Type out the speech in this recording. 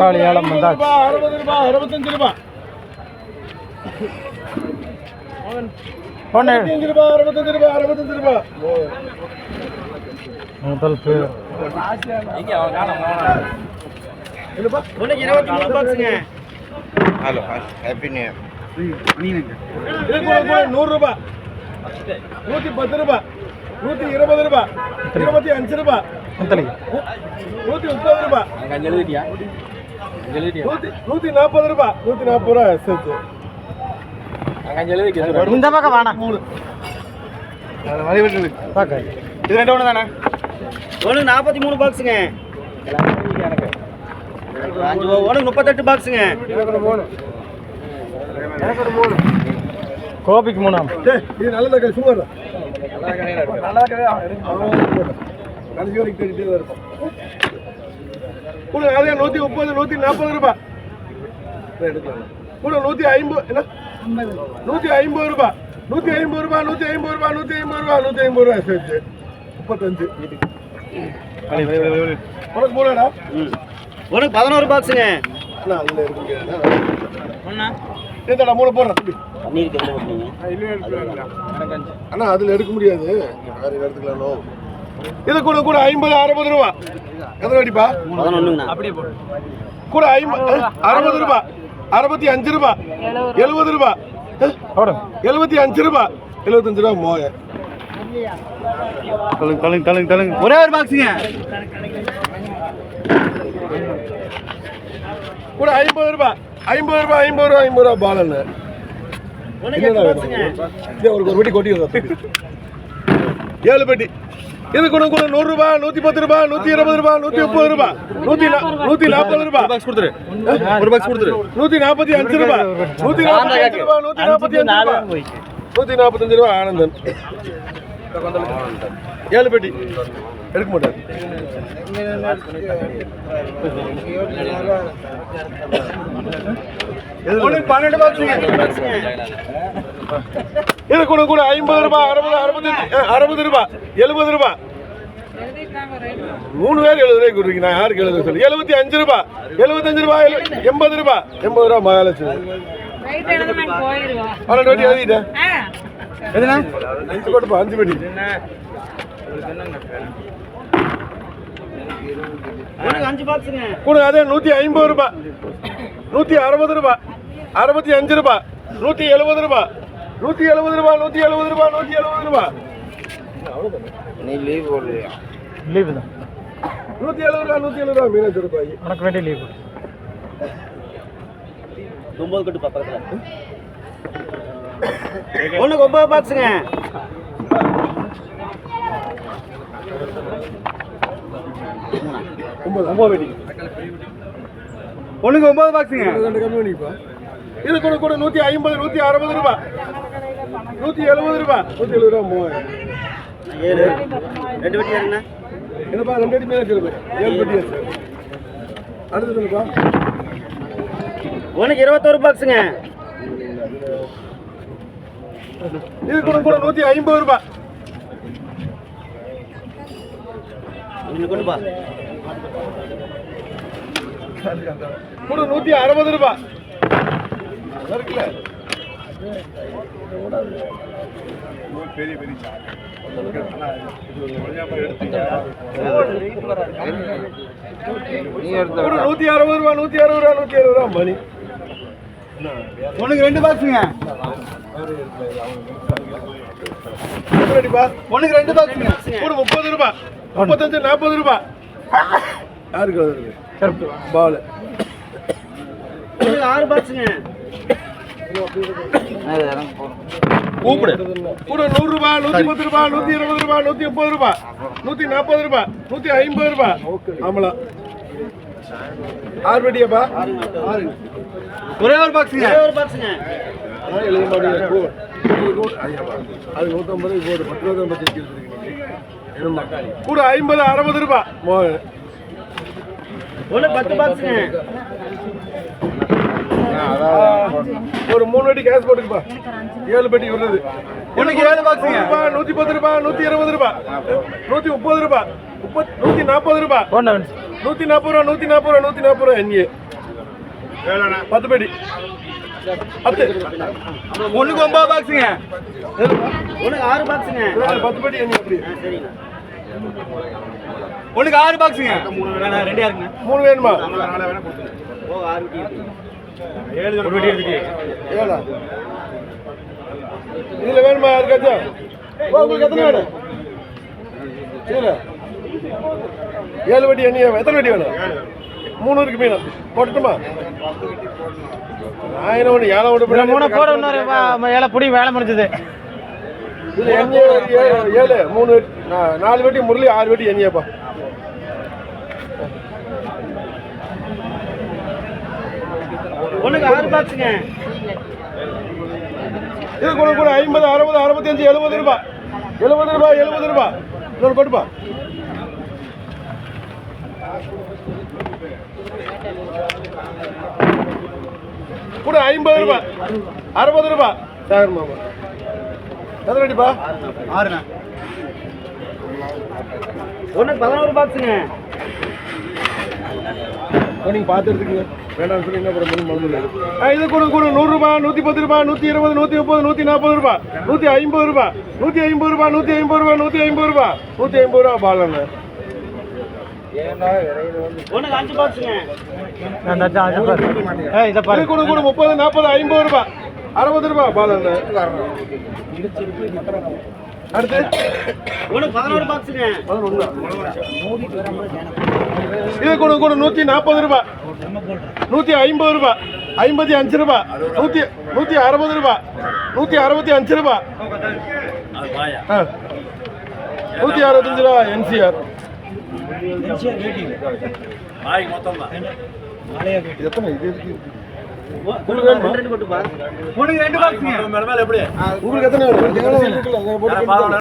காளியாளம் வந்தாச்சு. 60 ரூபாய் 65 ரூபாய் 65 ரூபாய் 65 ரூபாய் 65 ரூபாய் முதல் பேர் ஒண்ணுக்கு 23 பாக்ஸுங்க. ஹலோ ஹாப்பி நியூ இயர் 100 ரூபாய் 110 ரூபாய் 120 ரூபாய் 25 ரூபாய் 130 ரூபாய் 140 ரூபாய் 140 ரூபாய் எஸ்எச். இந்த பக்கம் வேணாம். இது ரெண்டு ஒன்று தானே? ஒண்ணுக்கு 43 பாக்ஸுங்க. ஒண்ணுக்கு 38 பாக்ஸுங்க. கோபிக்கு 3. இது நல்ல கடை சும்மா நல்லா கடையா கடைசி வரைக்கும் கேட்டுட்டே தான் இருக்கும். கூட அதே 130 140 ரூபாய் கூட 150 என்ன 150 ரூபாய் 150 ரூபாய் 150 ரூபாய் 150 ரூபாய் 150 ரூபாய் சேர்த்து 35 உனக்கு போடா. ஒண்ணுக்கு 11 பாக்ஸுங்க. அண்ணா அதில் இருக்க முடியாது. ஏதாடா மூணு போடுறேன் தம்பி. அண்ணா அதில் எடுக்க முடியாது. வேறு எடுத்துக்கலாம். இது கூட கூட 50 60 ரூபா எத்தனை அடிப்பா? 11 கூட 60 ரூபா 65 ரூபா 70 ரூபா 75 ரூபா 75 ரூபா மோய தலுங்க ஒரே ஒரு பாக்ஸுங்க. கூட 50 ரூபா 50 ரூபா 50 ரூபா 50 ரூபா பாலன்னு ஒரு பெட்டி கொட்டி 7 பெட்டி. இது கூட கூட 100 ரூபாய் 110 ரூபாய் 120 ரூபாய் 130 ரூபாய் 140 ரூபாய் கொடுத்துரு. ஒரு பாக்ஸ் கொடுத்துரு. 145 ரூபாய் 145 ரூபாய் 145 ரூபாய் ஆனந்தன் 7 பெட்டி எடுக்க மாட்டார். இது கூட 50 ரூபாய் 60 ரூபாய் 70 ரூபாய் 3 பேர் 70 ரூபாய் கொடுக்குறீங்க. நான் யாருக்கு 70 சொல்லி 75 ரூபாய் 75 ரூபாய் 80 ரூபாய் 80 ரூபாய் மகாலட்சுமி 12 வட்டி எழுதிட்டேன். எதுனா 5 போட்டுப்பா 5 வட்டி கூட அதே 150 ரூபாய் 160 ரூபாய் 65 ரூபாய் 170 ரூபாய் 170 ரூபாய் 170 ரூபாய் 170 ரூபாய். நீ லீவ் போடுறியா? லீவு தான். 170 ரூபாய் மீனாட்சி ரூபாய் உனக்கு வேண்டிய லீவு 9 கட்டு பக்கத்துல. ஒண்ணுக்கு 9 பாக்ஸுங்க. ஒண்ணுக்கு 9 பாக்ஸுங்க. இது கூட கூட 150 160 ரூபாய் 170 ரூபாய் 170 ரூபாய் மோய 7 ரெண்டு வெட்டி ஏறுங்க. என்னப்பா 2 அடி மேல இருக்கு 7 பெட்டி இருக்கு. அடுத்து சொல்லுப்பா. ஒண்ணுக்கு 21 பாக்ஸுங்க. இது கூட கூட 150 ரூபாய் இன்னும் கொண்டு பா. கூட 160 ரூபாய் இருக்குல்ல பெரிய பெரிய 160 ரூபாய் 160 ரூபாய் 160 ரூபாய் மணி. உனக்கு 2 பாக்ஸுங்க. ஒண்ணுக்கு 2 பாக்ஸுங்க. கூட 30 ரூபாய் 35 40 ரூபாய் யாருக்கு இருக்கு பால். 6 பாக்ஸுங்க. கூப்பிடு கூட 100 ரூபாய் 110 ரூபாய் 120 ரூபாய் 130 ரூபாய் 140 ரூபாய் 150 ரூபாய் ஆமலா 6 பெட்டியாப்பா. ஒரே ஒரு பாக்ஸுங்க. ஒரே ஒரு பாக்ஸுங்க. எழுத மாட்டேங்க. அது 150 போடு 10 ரூபா பட்ஜெட் கூட 50 60 ரூபாய் ஒண்ணு 10 பாக்ஸுங்க. ஒரு 3 பெட்டி கேஸ் போட்டுக்குப்பா. 7 பெட்டி உள்ளது. உனக்கு 7 பாக்ஸுங்க. 110 ரூபாய் 120 ரூபாய் 130 ரூபாய் 140 ரூபாய். 140 ரூபா 140 ரூபா எண்ணி 10 படி 10. ஒண்ணுக்கு 9 பாக்ஸுங்க. ஒண்ணுக்கு 6 பாக்ஸுங்க. 10 படி எண்ணி அப்படி. சரிங்க. ஒண்ணுக்கு 6 பாக்ஸுங்க. வேணா 2 யாருங்க? 3 வேணுமா? ஓ 6 டீ. 7 ஒரு வெட்டி எடுத்துட்டு. 7. இதுல வேணுமா யாருக்காச்சும்? ஓ உங்களுக்கு எத்தனை வேணும்? சரி. 7 வெட்டி எண்ணி எத்தனை வெட்டி வேணும்? 3 இருக்கு மீன். போட்டுமா? நான் ஒன்று ஏழை விட்டு 3 போட இன்னொரு ஏழை புடி வேலை முடிஞ்சது. இதுல எண்ணி 7 3 4 வெட்டி முரளி 6 வெட்டி எண்ணியாப்பா. ஒண்ணுக்கு 6 பாக்ஸுங்க. இது கூட 50 60 65 70 ரூபாய் 70 ரூபாய் இன்னொரு கொட்டுப்பா. கூட 50 ரூபாய் 60 ரூபாய் சாகர் மாமா. எத்தனை அடிப்பா? 6ண்ணா. ஒண்ணுக்கு 11 பாக்ஸுங்க. நீங்க பார்த்து எடுத்துக்கங்க. வேண்டாம் சொல்லி என்ன பண்ண மறந்துடுங்க. இது கூட 100 ரூபாய் 110 ரூபாய் 120 130 140 ரூபாய் 150 ரூபாய் 150 ரூபாய் 150 ரூபாய் 150 ரூபாய் 150 ரூபாய் பாலண்ண. ஒண்ணுக்கு 5 பாக்ஸுங்க. இது கூட 30 40 50 ரூபாய் 60 ரூபாய் பாலண்ண. அடுத்து ஒண்ணுக்கு 11 பாக்ஸுங்க. இது கூட 140 ரூபாய் 150 ரூபாய் 55 ரூபாய் 160 ரூபாய் 165 ரூபாய் 165 ரூபா என்சிஆர். எத்தனை இது இருக்கு? உங்களுக்கு 2 கொட்டுப்பா. ஒண்ணுக்கு 2 பாக்ஸுங்க. உங்களுக்கு எத்தனை வேணும்?